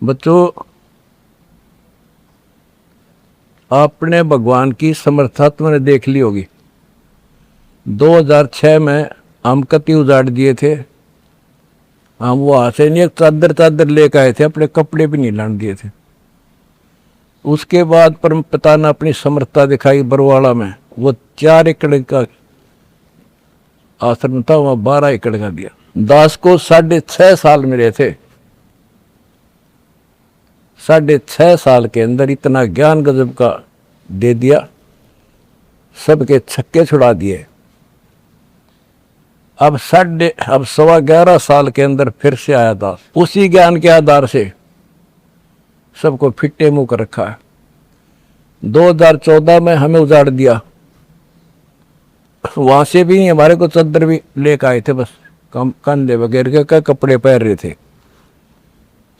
बच्चों, आपने भगवान की समर्था तुमने देख ली होगी। 2006 में हम कति उजाड़ दिए थे। हम वहां से नहीं एक चादर चादर लेकर आए थे, अपने कपड़े भी नहीं लाने दिए थे। उसके बाद परम पिता ने अपनी समर्था दिखाई बरवाड़ा में। वो 4 एकड़ का आश्रम था, वहां 12 एकड़ का दिया। दास को 6.5 साल मिले थे। 6.5 साल के अंदर इतना ज्ञान गजब का दे दिया, सबके छक्के छुड़ा दिए। अब 11.25 साल के अंदर फिर से आया दास, उसी ज्ञान के आधार से सबको फिट्टे मुंह कर रखा है। 2014 में हमें उजाड़ दिया। वहां से भी हमारे को चद्दर भी लेकर आए थे, बस कंधे वगैरह के कपड़े पहन रहे थे।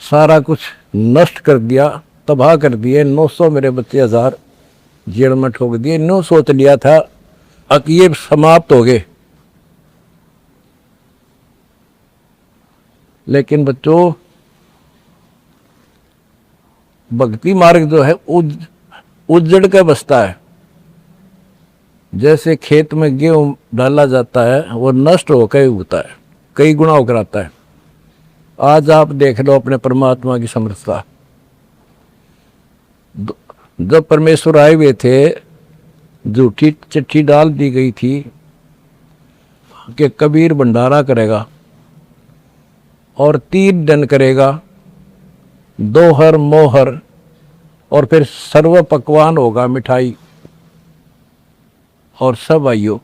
सारा कुछ नष्ट कर दिया, तबाह कर दिए। 900 मेरे बच्चे 1000 जेल में ठोक दिए। नो सोच लिया था अब ये समाप्त हो गए, लेकिन बच्चों भक्ति मार्ग जो है उजड़ के बसता है। जैसे खेत में गेहूं डाला जाता है, वो नष्ट होकर ही होता है, कई गुना होकर आता है। आज आप देख लो अपने परमात्मा की समर्थता। जब परमेश्वर आए हुए थे, झूठी चिट्ठी डाल दी गई थी कि कबीर भंडारा करेगा और 3 दिन करेगा, दोहर मोहर, और फिर सर्व पकवान होगा, मिठाई और सब आइयो।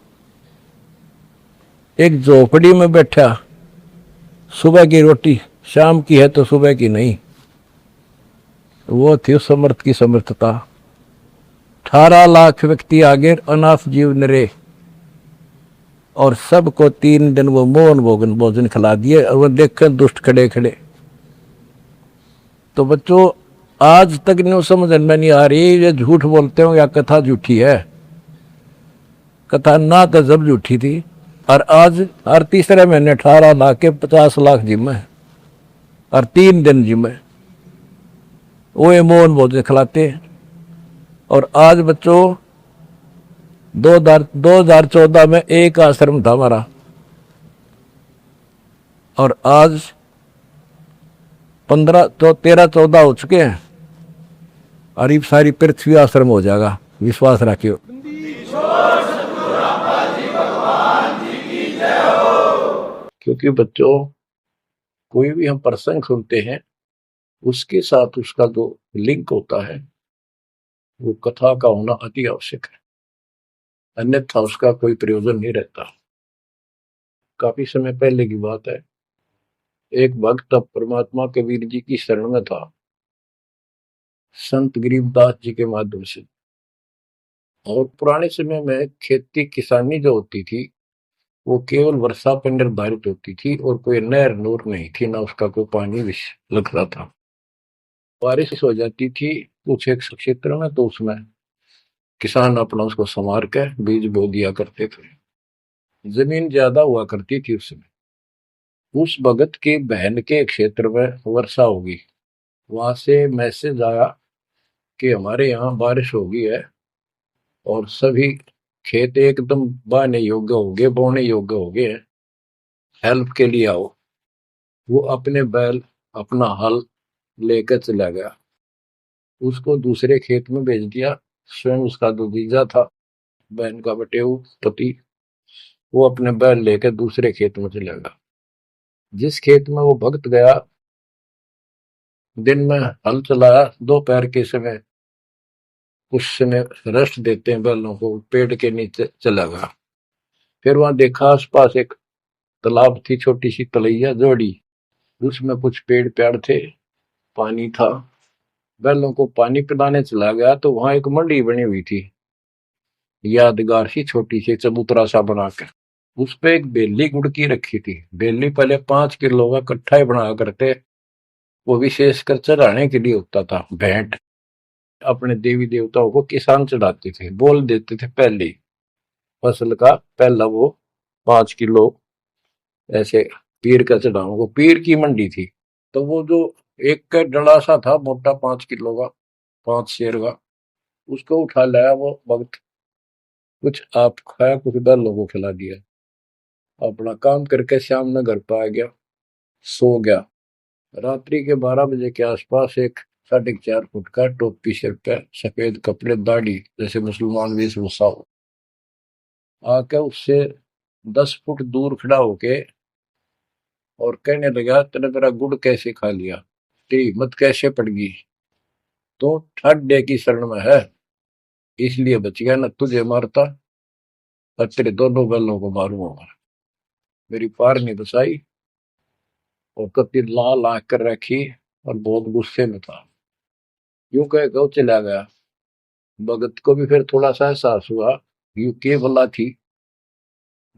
एक झोपड़ी में बैठा, सुबह की रोटी शाम की है तो सुबह की नहीं। वो थी उस समर्थ की समर्थता। 18 लाख व्यक्ति आगे, अनाथ जीव नरे, और सबको 3 दिन वो मोहन भोजन खिला दिए। और वो देखकर दुष्ट खड़े खड़े। तो बच्चों, आज तक नहीं समझ में नहीं आ रही ये झूठ बोलते हो या कथा झूठी है। कथा ना तो जब झूठी थी, और आज हर तीसरे महीने 18 लाख के 50 लाख जिम्मे, और 3 दिन जिम्मे वो ये मोहन भोजन खिलाते। और आज बच्चों 2014 में एक आश्रम था हमारा, और आज 13-14 हो चुके हैं, और ये सारी पृथ्वी आश्रम हो जाएगा। विश्वास रखियो। क्योंकि बच्चों, कोई भी हम प्रसंग सुनते हैं, उसके साथ उसका जो लिंक होता है, वो कथा का होना अति आवश्यक है, अन्यथा उसका कोई प्रयोजन नहीं रहता। काफी समय पहले की बात है, एक भक्त अब परमात्मा कबीर जी की शरण में था, संत गरीबदास जी के माध्यम से। और पुराने समय में खेती किसानी जो होती थी, वो केवल वर्षा पर निर्धारित होती थी, और कोई नहर नूर नहीं थी, ना उसका कोई पानी लगता था। बारिश हो जाती थी कुछ एक क्षेत्र में, तो उसमें किसान अपना उसको संवार के बीज बो दिया करते थे। जमीन ज्यादा हुआ करती थी उसमें। उस भगत की बहन के क्षेत्र में वर्षा होगी। वहां से मैसेज आया कि हमारे यहाँ बारिश हो गई है, और सभी खेत एकदम बाने योग्य हो गए, बोने योग्य हो गए हैं, हेल्प के लिए आओ। वो अपने बैल, अपना हल लेकर चला गया, उसको दूसरे खेत में भेज दिया। स्वयं उसका जो जीजा था, बहन का बटेऊ पति, वो अपने बैल लेकर दूसरे खेत में चला गया। जिस खेत में वो भक्त गया, दिन में हल चलाया, दोपहर के समय उस समय रेस्ट देते हैं बैलों को, पेड़ के नीचे चला गया। फिर वहां देखा आसपास एक तालाब थी, छोटी सी तलैया जोड़ी, उसमें कुछ पेड़ पेड़ थे, पानी था। बैलों को पानी पिलाने चला गया तो वहां एक मंडी बनी हुई थी, यादगार सी, छोटी सी चबूतरा सा बनाकर। उस पे एक बेली गुड़की रखी थी। बेली पहले 5 किलो का कट्ठा ही बना करते, वो विशेषकर चढ़ाने के लिए होता था, भेंट। अपने देवी देवताओं को किसान चढ़ाते थे, बोल देते थे पहले फसल का पहला वो 5 किलो ऐसे पीर का चढ़ाऊंगा। वो पीर की मंडी थी। तो वो जो एक का डला सा था मोटा 5 किलो का, 5 शेर का। उसको उठा लाया वो भगत। कुछ आप खाया, कुछ बैलों को खिला दिया। अपना काम करके शाम में घर पे आ गया, सो गया। रात्रि के 12 बजे के आसपास एक 4.5 फुट का, टोपी सिर पे, सफेद कपड़े, दाढ़ी, जैसे मुसलमान वेशभूषा हो, आके उससे 10 फुट दूर खड़ा होके और कहने लगा, तेने मेरा गुड़ कैसे खा लिया, तेरी हिम्मत कैसे पड़ गई, तो ठड्डे की शरण में है इसलिए बच गया, न तुझे मारता और तेरे दोनों बैलों को मारूंगा। मेरी पार नहीं बसाई और कति लाल आंख कर रखी और बहुत गुस्से में था। यूं कह के वो चला गया। भगत को भी फिर थोड़ा सा एहसास हुआ यूं के भला थी।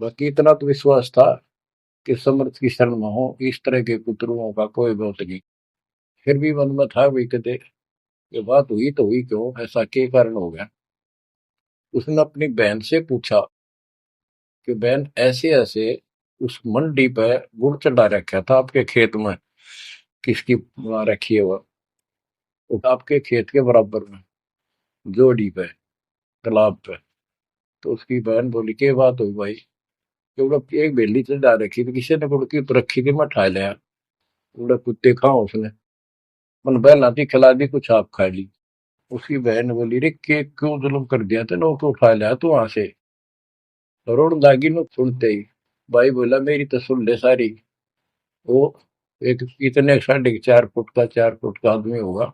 बाकी इतना तो विश्वास था कि समर्थ की शरण में हो, इस तरह के कुतरुओं का कोई बहुत नहीं। फिर भी मन में था वही कहते, ये बात हुई तो हुई क्यों, ऐसा के कारण हो गया। उसने अपनी बहन से पूछा कि बहन, ऐसे ऐसे उस मंडी पे गुड़ चढ़ा रखा था आपके खेत में, किसकी वहां रखी है वो आपके खेत के बराबर में, जोड़ी पे, तालाब पे। तो उसकी बहन बोली, के बात हुई भाई, क्योंकि एक बेली चढ़ा रखी थी, किसी ने गुड़ की तो रखी थी, मैं उठा लिया। उड़ा कुत्ते खाओ उसने, मन बहन आती खिला दी, कुछ आप खा ली। उसकी बहन बोली, रे के क्यों जुल्म कर दिया तेने, को उठा लिया तू वहां से। रोड दागी नो सुनते ही भाई बोला, मेरी तो सुन ले सारी। वो एक इतने 4.5 फुट का, 4 फुट का आदमी होगा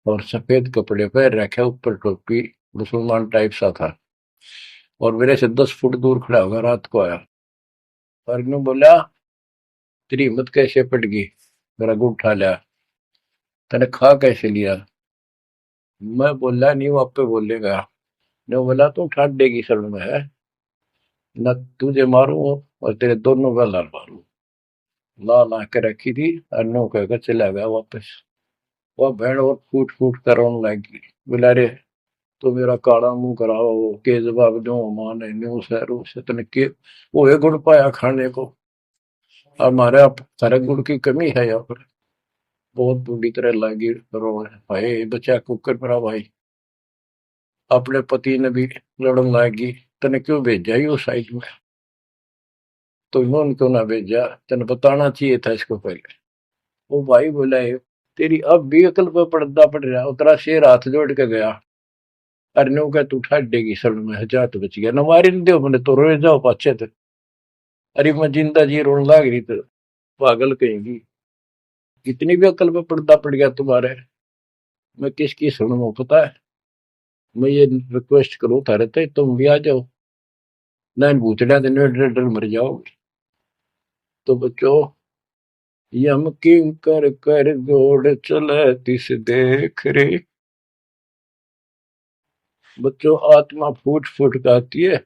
और सफेद कपड़े पहन रखे, ऊपर टोपी, मुसलमान टाइप सा था और मेरे से 10 फुट दूर खड़ा होगा। रात को आया और इन्होंने बोला, तेरी हिम्मत कैसे पट गई, मेरा गुड़ उठा लिया, तने खा कैसे लिया। मैं बोला नहीं, वो आप पे बोलेगा। ने बोला, तू ठाट देगी शरण में है, न तुझे मारू और तेरे दोनों गल मारू। ला ला के रखी थी और नो कहकर चला गया वापस। वह भेड़ और फूट फूट कर रोने लगी। बोला, रे तो मेरा काला मुंह कराओ के जवाब दो, मां ने न्यू शहरों से तने के वो है गुड़ पाया खाने को। हमारे आप सारे गुड़ की कमी है यहाँ पर। बहुत बुरी तरह लगी रो भाई, बचा कुकर मेरा भाई। अपने पति ने भी लड़न लगी, तने क्यों भेजा ही उस साइड में, तो इन्होंने क्यों ना भेजा, तेने बताना चाहिए था इसको पहले। वो भाई बोला, है तेरी अब भी अकल पर पर्दा पड़ रहा, उतरा शेर हाथ जोड़ के गया। अरे नो क्या तू ठाट देगी सड़ में, हजार तो बच गया, न मारी न दो मैंने तो रोए जाओ पाछे थे। अरे मैं जिंदा जी रोने लाग रही तो पागल कहेंगी, इतनी भी अकल पे पर्दा पड़ गया तुम्हारे। मैं किसकी सुनूं पता है। मैं ये रिक्वेस्ट करूं थारे ते, तुम भी आ जाओ, ना इन भूतड़िया दिन में डर डर मर जाओगे। तो बच्चों, यम किंकर कर जोड़ चले तिस देख रे। बच्चों, आत्मा फूट फूट गाती है,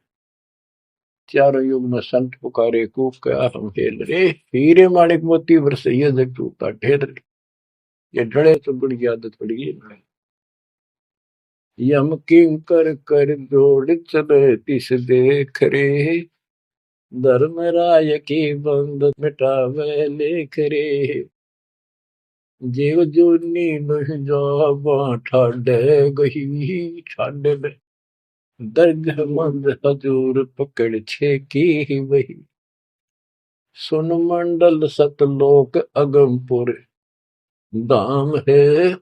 चारों युग में संत पुकारे, कूक क्या हम हेल रे। हीरे माणिक मोती बरसैया जग टूटा ढेर रे। ये डड़े चुगड़ की आदत पड़ गई है। यम किंकर कर जोड़ चले तिस देख रे, धर्म राय की बंद मिटावे लेख रे। जीव जूनी नहीं जावा ठाडे गही ठाडे में, दर्द मंद हजूर पकड़ छे की वही। सुन मंडल सतलोक अगमपुर धाम है,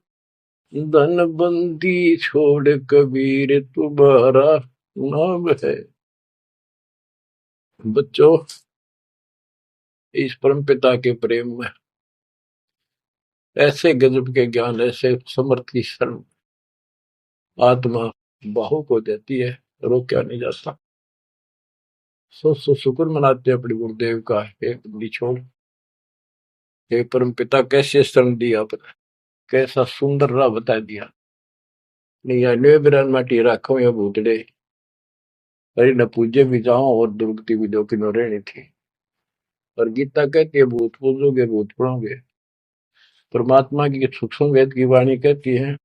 धन बंदी छोड़ कबीर तुम्हारा नाम है। बच्चों, इस परम पिता के प्रेम में ऐसे गजब के ज्ञान, ऐसे समर्थ की शरण आत्मा भावुक हो जाती है, रोका नहीं जाता। सो शुक्र मनाते अपने गुरुदेव का, एक निछोड़, हे परम पिता कैसे शरण दिया आपने, कैसा सुंदर राह बता दिया। नहीं अन्य बिरान माटी राखो या भूतड़े, अरे न पूजे भी जाओ और दुर्गति भी जो कि न रहनी थी। और गीता कहती है, भूत पूजोगे भूत पढ़ोगे। परमात्मा की सूक्ष्म वेद की वाणी कहती है,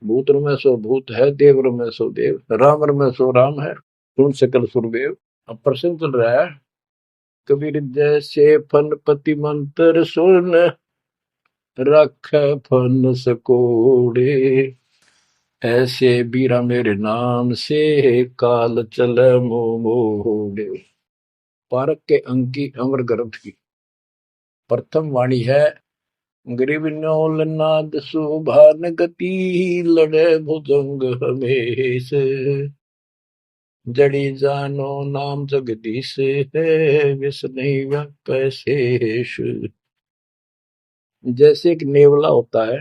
भूत में सो भूत है, देव में सो देव, राम में सो राम है, सुन सकल सुरदेव। अब प्रश्न चल रहा है, कबीर जैसे फन पति मंत्र सुन, रख फन सकोड़े, ऐसे बीरा मेरे नाम से काल चल मोड़े। पारक के अंक की अमर ग्रंथ की प्रथम वाणी है। ग्रीव न्योल नाद सुभान गति, लड़े भुजंग हमेश, जड़ी जानो नाम जगदीश है, विष नहीं वह पैसेश। जैसे एक नेवला होता है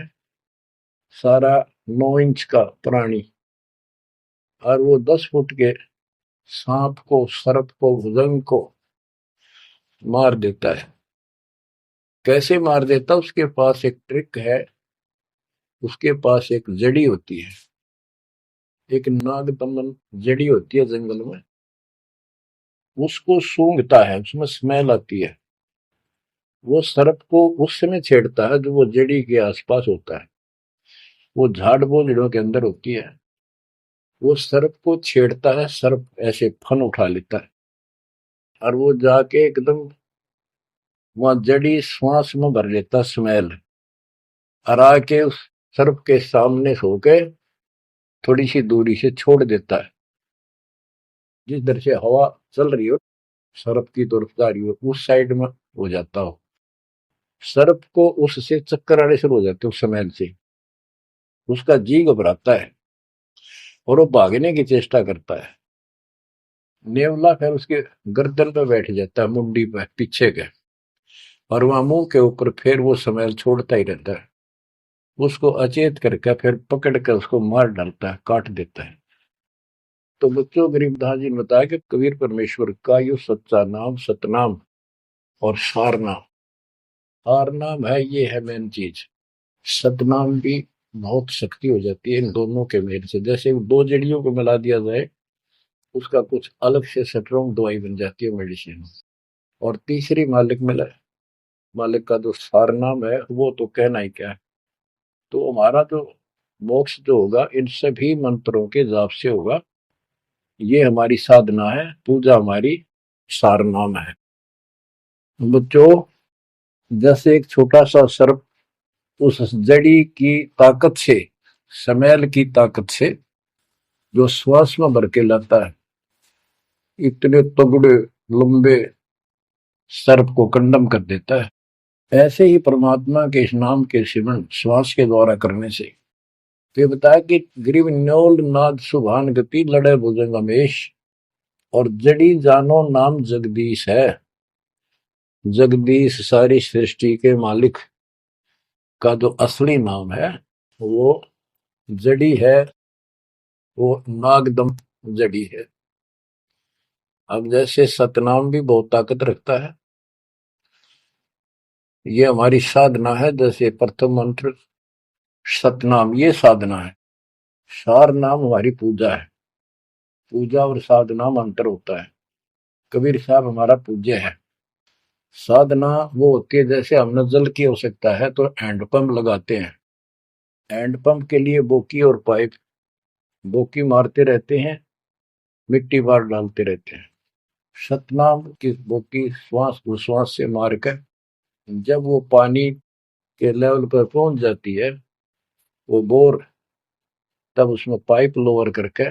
सारा 9 इंच का प्राणी, और वो 10 फुट के सांप को, सर्प को, भुजंग को मार देता है। कैसे मार देता, उसके पास एक ट्रिक है। उसके पास एक जड़ी होती है, एक नागदमन जड़ी होती है जंगल में, उसको सूंघता है, उसमें स्मेल आती है। वो सर्प को उस समय छेड़ता है जो वो जड़ी के आसपास होता है। वो झाड़ बोझड़ों के अंदर होती है। वो सर्प को छेड़ता है, सर्प ऐसे फन उठा लेता है, और वो जाके एकदम वहां जड़ी श्वास में भर लेता स्मेल, और आके उस सर्प के सामने सो के थोड़ी सी दूरी से छोड़ देता है। जिस दर से हवा चल रही हो सर्प की तरफ जा रही हो, उस साइड में हो जाता हो। सर्प को उससे चक्कर आने शुरू हो जाते उस स्मेल से। उसका जी घबराता है और वो भागने की चेष्टा करता है। नेवला फिर उसके गर्दन पे बैठ जाता है, मुंडी पे पीछे के, और वहां मुंह के ऊपर फिर वो स्मेल छोड़ता ही रहता है। उसको अचेत करके फिर पकड़ कर उसको मार डालता है, काट देता है। तो बच्चों, गरीबदास जी ने बताया कि कबीर परमेश्वर का यो सच्चा नाम सतनाम और सारनाम। सारनाम है, ये है मेन चीज। सतनाम भी बहुत शक्ति हो जाती है इन दोनों के मेल से। जैसे दो जड़ियों को मिला दिया जाए, उसका कुछ अलग से स्ट्रॉन्ग दवाई बन जाती है, मेडिसिन। और तीसरी मालिक मिला, मालिक का जो सारनाम है वो तो कहना ही क्या है। तो हमारा जो मोक्ष जो होगा इन सभी मंत्रों के जाप से होगा। ये हमारी साधना है, पूजा हमारी सारनाम है। बच्चों, जैसे एक छोटा सा सर्प उस जड़ी की ताकत से, स्मेल की ताकत से जो श्वास में भर के लाता है, इतने तगड़े लंबे सर्प को कंडम कर देता है। ऐसे ही परमात्मा के इस नाम के सिमरन श्वास के द्वारा करने से, तो ये बताया कि ग्रीव न्योल नाद सुभान गति, लड़े भुजंग हमेश, और जड़ी जानो नाम जगदीश है। जगदीश सारी सृष्टि के मालिक का जो असली नाम है वो जड़ी है, वो नागदम जड़ी है। अब जैसे सतनाम भी बहुत ताकत रखता है, ये हमारी साधना है। जैसे प्रथम मंत्र सतनाम, ये साधना है। सार नाम हमारी पूजा है। पूजा और साधना में अंतर होता है। कबीर साहब हमारा पूज्य है। साधना वो होती है, जैसे हमने जल की आवश्यकता है तो हैंडपंप लगाते हैं। हैंडपंप के लिए बोकी और पाइप, बोकी मारते रहते हैं, मिट्टी बार डालते रहते हैं। सतनाम की बोकी श्वास उश्वास से मारकर जब वो पानी के लेवल पर पहुंच जाती है, वो बोर, तब उसमें पाइप लोअर करके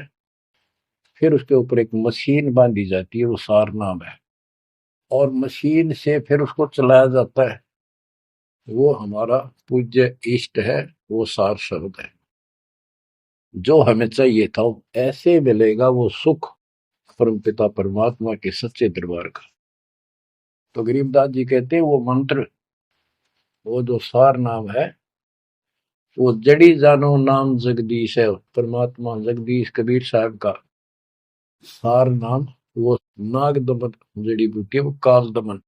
फिर उसके ऊपर एक मशीन बांधी जाती है, वो सार नाम है। और मशीन से फिर उसको चलाया जाता है। वो हमारा पूज्य इष्ट है, वो सार शब्द है। जो हमें चाहिए था ऐसे मिलेगा वो सुख परम पिता परमात्मा के सच्चे दरबार का। तो गरीबदास जी कहते हैं वो मंत्र, वो जो सार नाम है, वो जड़ी जानो नाम जगदीश है। परमात्मा जगदीश कबीर साहब का सार नाम, वो नाग दमन जड़ी बूटी है, वो काल दमन।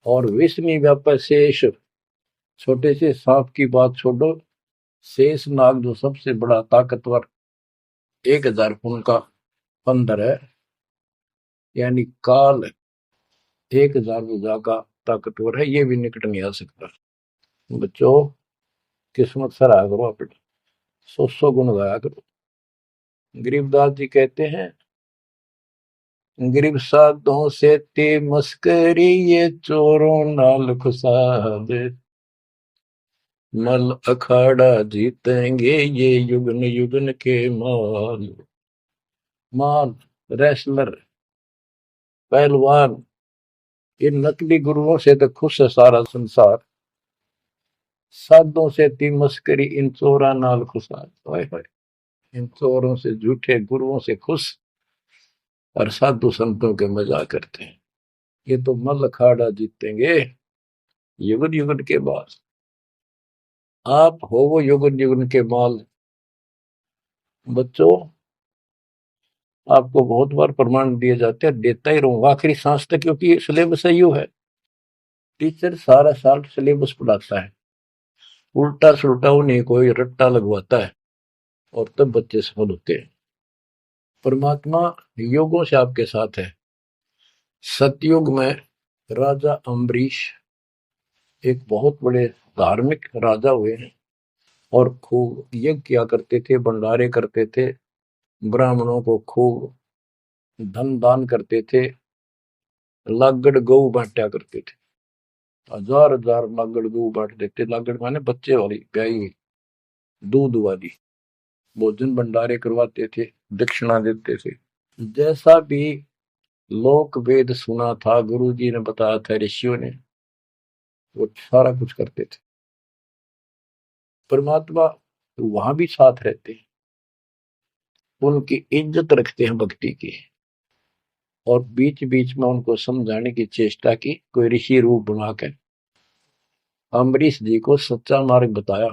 और विष्णु व्यापक शेष, छोटे से सांप की बात छोड़ो, शेष नाग जो सबसे बड़ा ताकतवर 1000 फुट का बंदर है, यानी काल 1000 भुजा का ताकतवर है, ये भी निकट नहीं आ सकता। बच्चों, किस्मत सराहा करो अपने, 100 गुण गाया करो। गरीबदास जी कहते हैं, गरीब साधों से ते मस्करी, ये चोरों नाल खुशाद। मल अखाड़ा जीतेंगे ये युगन युगन के माल। माल, रेसलर, पहलवान, इन नकली गुरुओं से तो खुश है सारा संसार। साधों से थी मस्करी इन चोरा नाल खुशार। ओए होए, इन चोरों से, झूठे गुरुओं से खुश और साधु संतों के मजाक करते हैं। ये तो मल अखाड़ा जीतेंगे युगन युगन के बाद। आप हो वो युगन युगन के माल। बच्चों, आपको बहुत बार प्रमाण दिए जाते हैं, देता ही रहूंगा आखिरी सांस तक, क्योंकि सिलेबस यू है। टीचर सारा साल सिलेबस पढ़ाता है, उल्टा सुल्टा उन्हें कोई रट्टा लगवाता है और तब बच्चे सफल होते हैं। परमात्मा योगों से आपके साथ है। सतयुग में राजा अम्बरीश एक बहुत बड़े धार्मिक राजा हुए हैं और खूब यज्ञ किया करते थे, भंडारे करते थे, ब्राह्मणों को खूब धन दान करते थे, लागड़ गऊ बांटा करते थे। हजार हजार लागड़ गऊ बांट देते। लागड़ माने बच्चे वाली, ब्याई हुई, दूध वाली। भोजन भंडारे करवाते थे, दक्षिणा देते थे। जैसा भी लोक वेद सुना था, गुरु जी ने बताया था, ऋषियों ने, वो सारा कुछ करते थे। परमात्मा वहां भी साथ रहते हैं, उनकी इज्जत रखते हैं भक्ति की, और बीच बीच में उनको समझाने की चेष्टा की, कोई ऋषि रूप बनाकर अम्बरीश जी को सच्चा मार्ग बताया,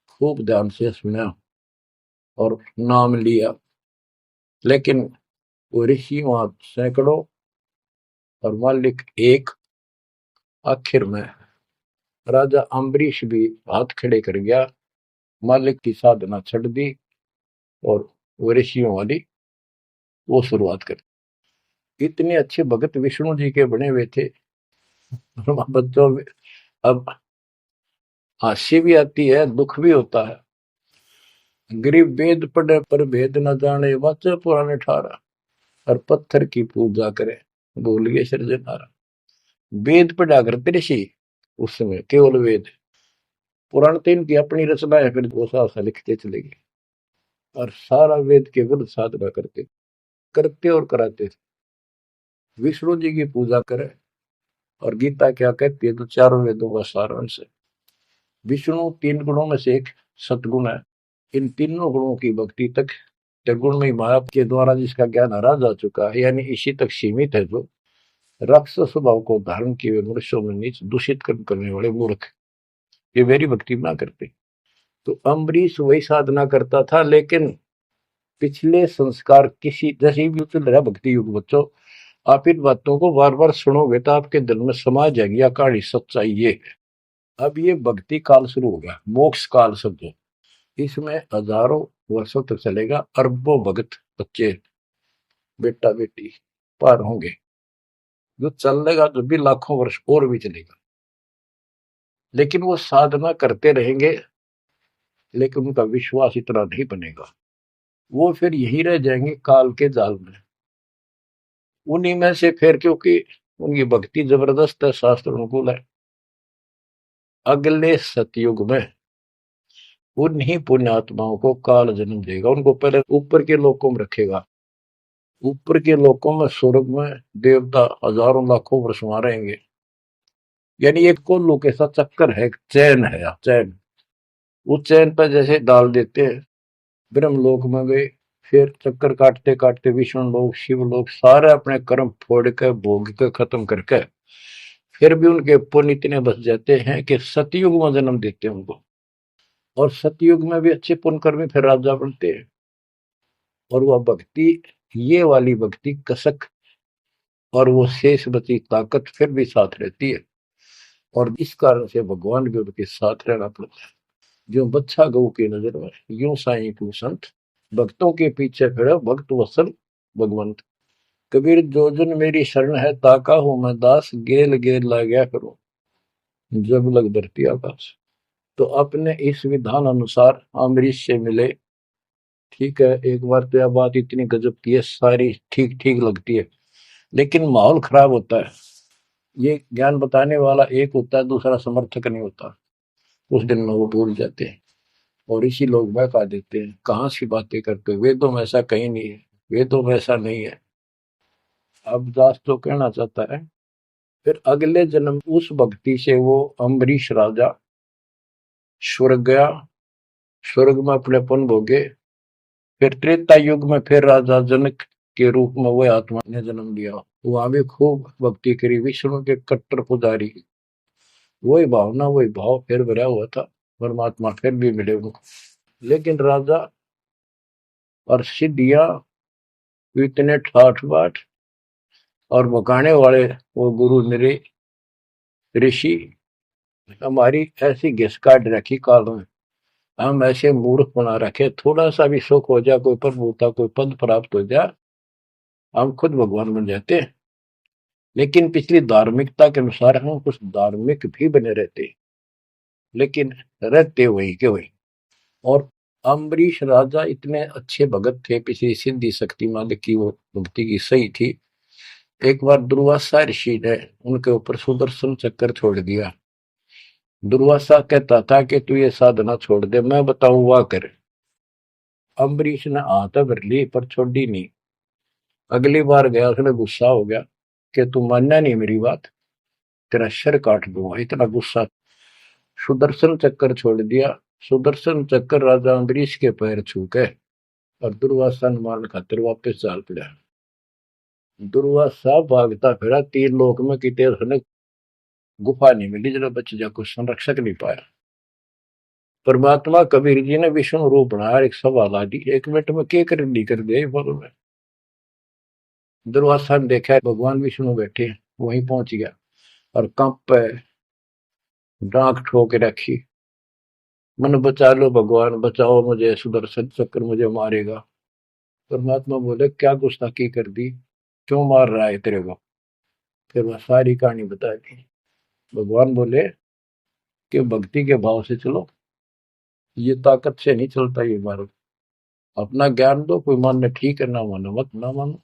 खूब ध्यान से सुना और नाम लिया। लेकिन वो ऋषि वहां सैकड़ों और मालिक एक। आखिर में राजा अम्बरीश भी हाथ खड़े कर गया, मालिक की साधना छड़ दी और वो ऋषियों वाली वो शुरुआत कर। इतने अच्छे भगत विष्णु जी के बने हुए थे। बच्चों में अब हंसी भी आती है, दुख भी होता है। गरीब वेद पढ़े पर भेद न जाने, वाचे पुराने ठारा, और पत्थर की पूजा करे, भूल गए सृजनहारा। वेद पढ़ा करते ऋषि उस समय, केवल वेद। पुराण तो इनकी अपनी रचना है, फिर वो सा लिखते चले गए और सारा वेद के विरुद्ध साधना करते करते और कराते थे। विष्णु जी की पूजा करे, और गीता क्या कहती है, तो चारों वेदों का सारांश है। विष्णु तीन गुणों में से एक सतगुण है। इन तीनों गुणों की भक्ति तक त्रिगुण में माया के द्वारा जिसका ज्ञान हरा जा चुका है, यानी इसी तक सीमित है, जो राक्षस स्वभाव को धारण किए हुए मनुष्यों में नीच दूषित कर्म करने वाले मूर्ख, ये मेरी भक्ति ना करते। तो अम्बरीश वही साधना करता था, लेकिन पिछले संस्कार किसी, जैसे भी चल रहा भक्ति युग बच्चों, आप इन बातों को बार बार सुनोगे तो आपके दिल में समा जाएगी या कहानी सच्चाई ये है। अब ये भक्ति काल शुरू हो गया, मोक्ष काल समझो। इसमें हजारों वर्षों तक चलेगा, अरबों भगत बच्चे, बेटा बेटी पार होंगे। जो चलेगा जो भी लाखों वर्ष और भी चलेगा, लेकिन वो साधना करते रहेंगे, लेकिन उनका विश्वास इतना नहीं बनेगा। वो फिर यही रह जाएंगे काल के जाल में। उन्हीं में से फिर, क्योंकि उनकी भक्ति जबरदस्त है, शास्त्र अनुकूल है, अगले सतयुग में उन्हीं पुण्यात्माओं को काल जन्म देगा। उनको पहले ऊपर के लोकों में रखेगा। ऊपर के लोकों में, स्वर्ग में देवता हजारों लाखों वर्ष वहां रहेंगे। यानी एक कोल्लू के साथ चक्कर है, चैन है, चैन। उस चैन पर जैसे डाल देते हैं, ब्रह्मलोक में गए, फिर चक्कर काटते काटते विष्णु लोक, शिव लोक, सारे अपने कर्म फोड़ के भोग के खत्म करके फिर भी उनके पुण्य इतने बच जाते हैं कि सतयुग में जन्म देते हैं उनको। और सतयुग में भी अच्छे पुण्य कर्मी फिर राजा बनते हैं। और वह भक्ति, ये वाली भक्ति कसक, और वो शेष बची ताकत फिर भी साथ रहती है। और इस कारण से भगवान भी उनके साथ रहना पड़ता है। जो बच्चा गऊ की नजर में, यूं साई को संत, भक्तों के पीछे फिर भक्त वसल भगवंत। कबीर जो जन मेरी शरण है, ताका हूं मैं दास, गेल गेल ला गया करो जब लग धरती आकाश। तो अपने इस विधान अनुसार अमरीश से मिले। ठीक है, एक बार तो यह बात इतनी गजब की है, सारी ठीक ठीक लगती है, लेकिन माहौल खराब होता है। ये ज्ञान बताने वाला एक होता है, दूसरा समर्थक नहीं होता। उस दिन में वो भूल जाते हैं और इसी लोग बहका देते हैं, कहाँ सी बातें करते हो, वेदों में ऐसा कहीं नहीं है, वेदों में ऐसा नहीं है। अब दास तो कहना चाहता है फिर अगले जन्म उस भक्ति से वो अम्बरीश राजा स्वर्ग गया, स्वर्ग में अपने पुण्य भोगे। फिर त्रेता युग में फिर राजा जनक के रूप में वह आत्मा ने जन्म लिया। वहां भी खूब भक्ति करी, विष्णु के कट्टर पुजारी, वही भावना वही भाव फिर भरा हुआ था, परमात्मा फिर भी मिले उनको। लेकिन राजा और सिद्धियां इतने ठाठ बाट और बकाने वाले वो गुरु निरे ऋषि हमारी ऐसी घिस काट रखी काल में, हम ऐसे मूर्ख बना रखे, थोड़ा सा भी सुख हो जाए, कोई प्रभुता कोई पद प्राप्त हो जाए, हम खुद भगवान बन जाते हैं। लेकिन पिछली धार्मिकता के अनुसार हम कुछ धार्मिक भी बने रहते, लेकिन रहते वही के वही। और अम्बरीश राजा इतने अच्छे भगत थे, पिछली सिद्धि शक्ति मालिक की वो भक्ति की सही थी। एक बार दुर्वासा ऋषि ने उनके ऊपर सुदर्शन चक्कर छोड़ दिया। दुर्वासा कहता था कि तू ये साधना छोड़ दे, मैं बताऊं वाह कर। अम्बरीश ने हाथ भर ली पर छोड़ी नहीं। अगली बार गया, उसने गुस्सा हो गया कि तू मानना नहीं मेरी बात, तेरा सिर काट दूंगा, इतना गुस्सा। सुदर्शन चक्कर छोड़ दिया। सुदर्शन चक्कर राजा अम्बरीश के पैर छू के और दुर्वासा ने मारने खातिर वापस चाल पड़ा। दुर्वासा भागता फिरा तीन लोक में, कितने उसने गुफा नहीं मिली जरा बच जा, कुछ संरक्षक नहीं पाया। परमात्मा कबीर जी ने विष्णु रूप बनाया, एक सवाल आ दी, 1 मिनट में के कर दी कर दिया बोलो में। दुर्वासा ने देखा भगवान विष्णु बैठे, वहीं पहुंच गया और कंप पे डांक ठोक रखी, मन बचा लो भगवान, बचाओ मुझे, सुदर्शन चक्र मुझे मारेगा। परमात्मा बोले क्या गुस्ताखी कर दी, क्यों मार रहा है तेरे को। फिर वह सारी कहानी बता दी। भगवान बोले कि भक्ति के भाव से चलो, ये ताकत से नहीं चलता ये मार्ग। अपना ज्ञान दो, कोई मानने ठीक है, ना मानो मत, ना मानो,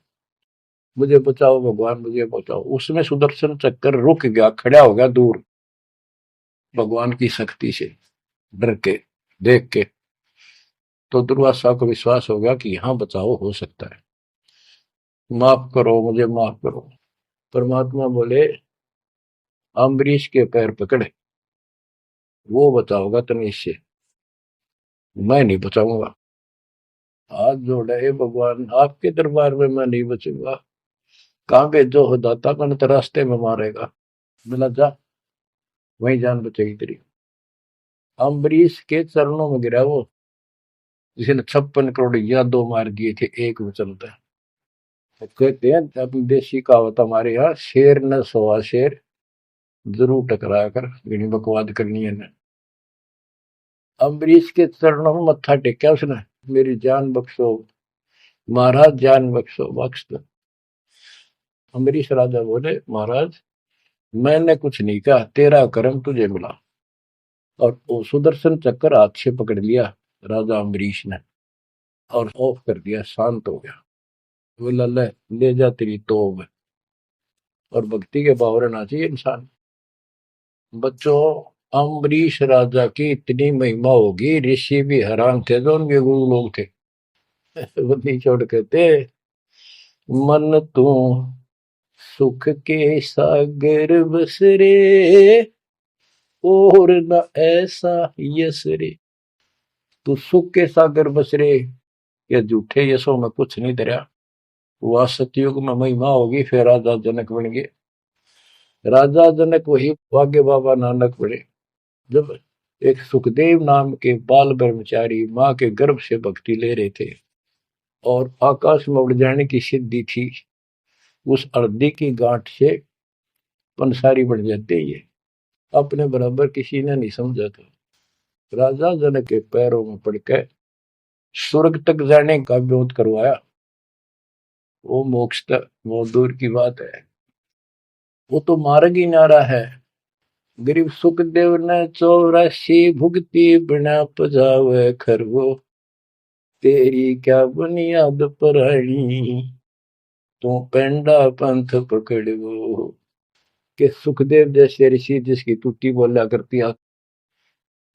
मुझे बचाओ भगवान, मुझे बचाओ। उसमें सुदर्शन चक्कर रुक गया, खड़ा हो गया दूर, भगवान की शक्ति से डर के देख के। तो दुर्वासा को विश्वास हो गया कि यहाँ बचाओ हो सकता है, माफ करो मुझे, माफ करो। परमात्मा बोले अम्बरीश के पैर पकड़े, वो बचाओगा तनिष से, मैं नहीं बचाऊंगा। हाथ जोड़ा, हे भगवान आपके दरबार में मैं नहीं बचूंगा, कहाँ भेजो हो दाता, मैंने तो रास्ते में मारेगा। मिला जा, वही जान बचेगी तेरी। अम्बरीश के चरणों में गिरा वो, जिसने 56 करोड़ यादव मार दिए थे एक में चलता है। तो कहते हैं अपनी देसी कहावत हमारे यहाँ, शेर न सोआ शेर, जरूर टकराया कर, इन्हीं बकवाद करनी है ना। अम्बरीश के चरणों में मत्था टेका उसने, मेरी जान बख्शो महाराज, जान बख्शो, बख्श दो। अम्बरीश राजा बोले महाराज मैंने कुछ नहीं कहा, तेरा कर्म तुझे मिला। और वो सुदर्शन चक्कर हाथ से पकड़ लिया राजा अम्बरीश ने और ऑफ कर दिया, शांत हो गया। बोला ले जा तेरी तोब। और भक्ति के बावरे ना चाहिए इंसान। बच्चों अम्बरीश राजा की इतनी महिमा होगी, ऋषि भी हैरान थे जो उनके गुरु लोग थे। वो नहीं छोड़ कहते, मन तू सुख के सागर बस रे, और न ऐसा यस रे। तू सुख के सागर बस रे, ये झूठे यशों में कुछ नहीं धरा। वह सतयुग में महिमा होगी, फिर राजा जनक बन गए। राजा जनक वही भाग्य बाबा नानक बने। जब एक सुखदेव नाम के बाल ब्रह्मचारी माँ के गर्भ से भक्ति ले रहे थे और आकाश में उड़ जाने की सिद्धि थी, उस अर्धी की गांठ से पंसारी बन जाते ये, अपने बराबर किसी ने नहीं समझा था। राजा जनक के पैरों में पड़कर स्वर्ग तक जाने का विरोध करवाया, वो मोक्ष तक वो दूर की बात है, वो तो मार्ग ही नारा है। गरीब सुखदेव ने 84 भुगती बिना पजावे खरगो, तेरी क्या बुनियाद परानी, तू पेंडा पंथ पकड़ो। के सुखदेव जैसे ऋषि जिसकी टूटी बोला करती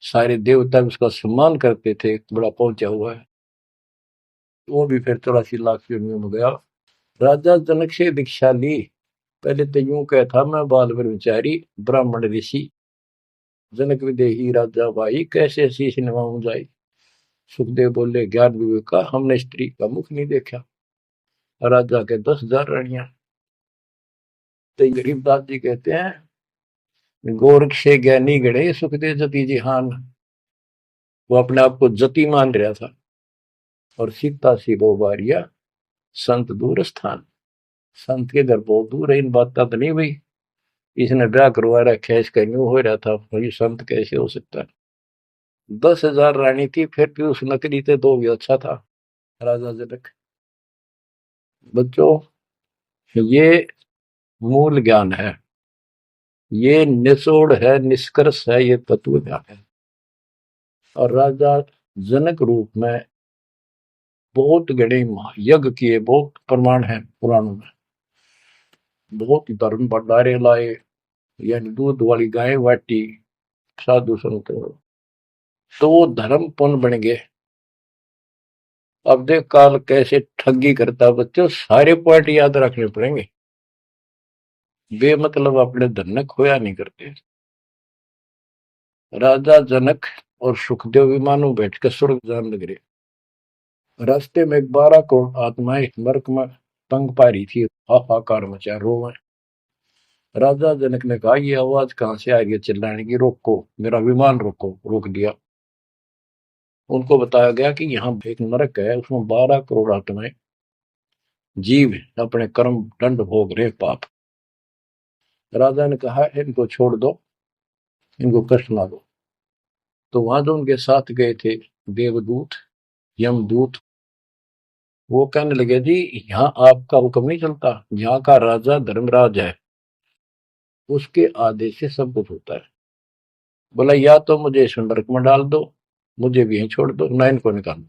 सारे देवता भी उसका सम्मान करते थे, बड़ा पहुंचा हुआ है। वो भी फिर 84 लाख योनियों में गया। राजा जनक से दीक्षा ली। पहले तो यूं कहा था, मैं बाल ब्रह्मचारी ब्राह्मण ऋषि, जनक विदेही राजा भाई, कैसे शीश निभाऊं जाई। सुखदेव बोले, ज्ञान विवेक का हमने स्त्री का मुख नहीं देखा। राजा के 10,000 रानियां। तो गरीबदास जी कहते हैं, गोरख से ज्ञानी गणे सुखदेव जति जिहान। वो अपने आप को जति मान रहा था। और सीता सी वो बारिया संत दूर स्थान। संत के घर बहुत दूर है, इन बात तो नहीं भाई इसने ब्याह करवा रखा है, इसका यूं हो रहा था, भाई संत कैसे हो सकता है। 10,000 रानी थी, फिर भी उस नकली थे दो भी अच्छा था राजा जनक। बच्चों, ये मूल ज्ञान है, ये निचोड़ है, निष्कर्ष है, ये तत्व ज्ञान है। और राजा जनक रूप में बहुत गणे यज्ञ किए, बहुत प्रमाण है पुराणों में। बहुत धर्म भंडारे लाए, यानी दूध वाली गाय वाटी साधु संत, तो वो धर्म पुण्य बन गए। अब देख काल कैसे ठगी करता बच्चों, सारे पॉइंट याद रखने पड़ेंगे। बेमतलब अपने धन ने खोया नहीं करते। राजा जनक और सुखदेव विमानों बैठ कर स्वर्ग जान लग रहे। रास्ते में एक 12 करोड़ आत्माएं नरक में तंग पा रही थी, हाहाकार मचा रोवे। राजा जनक ने कहा, ये आवाज कहां से आ रही है चिल्लाने की, रोको मेरा विमान रोको। रोक दिया। उनको बताया गया कि यहाँ एक नरक है, उसमें 12 करोड़ आत्माएं जीव अपने कर्म दंड भोग रहे, पाप। राजा ने कहा, इनको छोड़ दो, इनको कष्ट ना दो। तो वहां जो उनके साथ गए थे देवदूत यमदूत, वो कहने लगे, जी यहाँ आपका हुक्म नहीं चलता, यहाँ का राजा धर्मराज है, उसके आदेश से सब कुछ होता है। बोला, या तो मुझे इस नरक में डाल दो, मुझे भी यहीं छोड़ दो, ना इनको निकालो।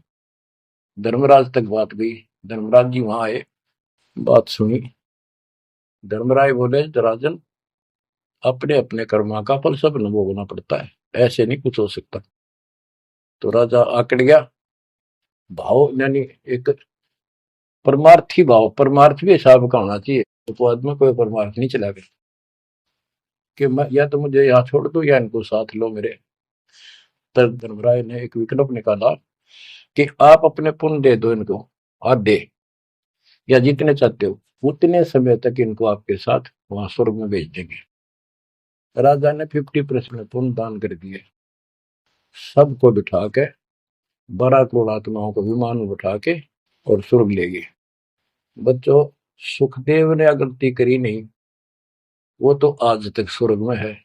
धर्मराज तक बात गई। धर्मराज जी वहां आए, बात सुनी। धर्मराज बोले, राजन, अपने अपने कर्मा का फल सब न भोगना पड़ता है, ऐसे नहीं कुछ हो सकता। तो राजा आकड़ गया। भाव यानी एक परमार्थी भाव, परमार्थ भी हिसाब का होना चाहिए, उपवाद में कोई परमार्थ नहीं चला गया कि मैं या तो मुझे यहाँ छोड़ दो या इनको साथ लो मेरे। तब धर्मराय ने एक विकल्प निकाला कि आप अपने पुण्य दे दो इनको, आधे या जितने चाहते हो, उतने समय तक इनको आपके साथ वहां स्वर्ग में भेज देंगे। राजा ने 50% पुण्य दान कर दिए। सबको बिठा के 12 करोड़ आत्माओं को विमान में बिठा के और स्वर्ग ले गए। बच्चों, सुखदेव ने गलती करी नहीं, वो तो आज तक स्वर्ग में है।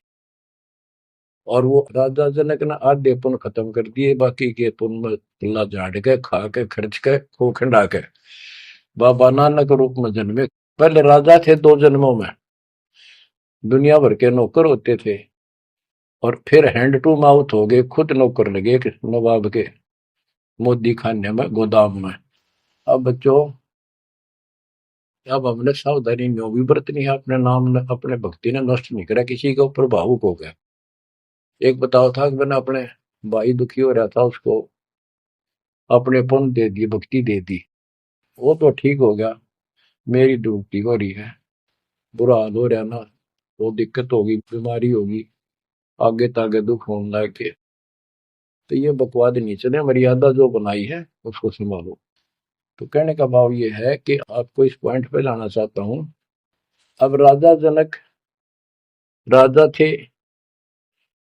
और वो राजा जनक ने आधे पुण्य खत्म कर दिए, बाकी के पुण्य में किला झाड़ के खा के खर्च के खोखंडा के बाबा नानक रूप में जन्मे। पहले राजा थे 2 जन्मों में, दुनिया भर के नौकर होते थे, और फिर हैंड टू माउथ हो गए, खुद नौकर लगे नवाब के मोदी खाने में, गोदाम में। अब बच्चों, अब हमने सावधानी न्यों भी बरतनी है, अपने नाम ने अपने भक्ति ने नष्ट नहीं करा, किसी के ऊपर भावुक हो गया। एक बताओ था कि मैंने अपने भाई दुखी हो रहा था, उसको अपने पुण्य दे दिए, भक्ति दे दी, वो तो ठीक हो गया। मेरी डूबती हो रही है, बुरा हाल हो रहा ना, वो दिक्कत होगी, बीमारी होगी, आगे तागे दुख होने लग के। तो ये बकवाद नहीं चले, मर्यादा जो बनाई है उसको संभालो। तो कहने का भाव ये है कि आपको इस पॉइंट पे लाना चाहता हूं। अब राजा जनक राजा थे,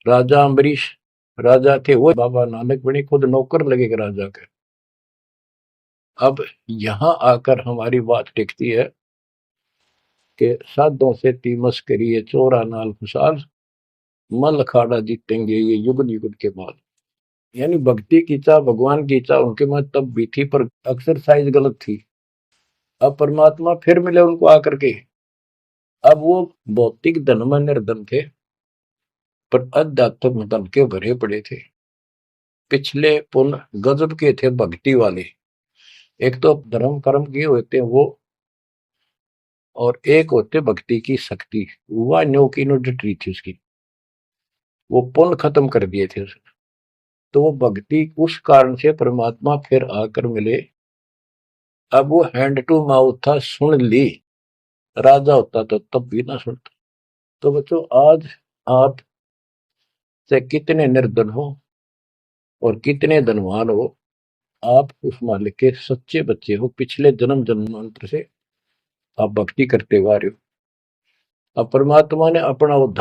राजा अम्बरीश राजा थे, वो बाबा नानक बने खुद नौकर लगे राजा के। अब यहां आकर हमारी बात टिकती है कि साधों से तीमस करिए चोरा नाल खुशाल, मल अखाड़ा जीतेंगे ये युग युग के बाद। यानी भक्ति की चाह, भगवान की चाह उनके में तब भी थी, पर एक्सरसाइज गलत थी। अब परमात्मा फिर मिले उनको आकर के। अब वो भौतिक धन में निर्धन थे, पर अध्यात्म धन के भरे पड़े थे। पिछले पुण्य गजब के थे भक्ति वाले। एक तो धर्म कर्म किए होते हैं वो, और एक होते भक्ति की शक्ति। वह न्यो की नो डटरी थी उसकी, वो पुण्य खत्म कर दिए थे उसने। तो वो भक्ति उस कारण से परमात्मा फिर आकर मिले। अब वो हैंड टू माउथ था, सुन ली। राजा होता तो तब भी ना सुनता। तो बच्चों, आज आप से कितने निर्धन हो और कितने धनवान हो, आप उस मालिक के सच्चे बच्चे हो। पिछले जन्म जन्मांतर से आप भक्ति करते हुए आ रहे हो। अब परमात्मा ने अपना वो धन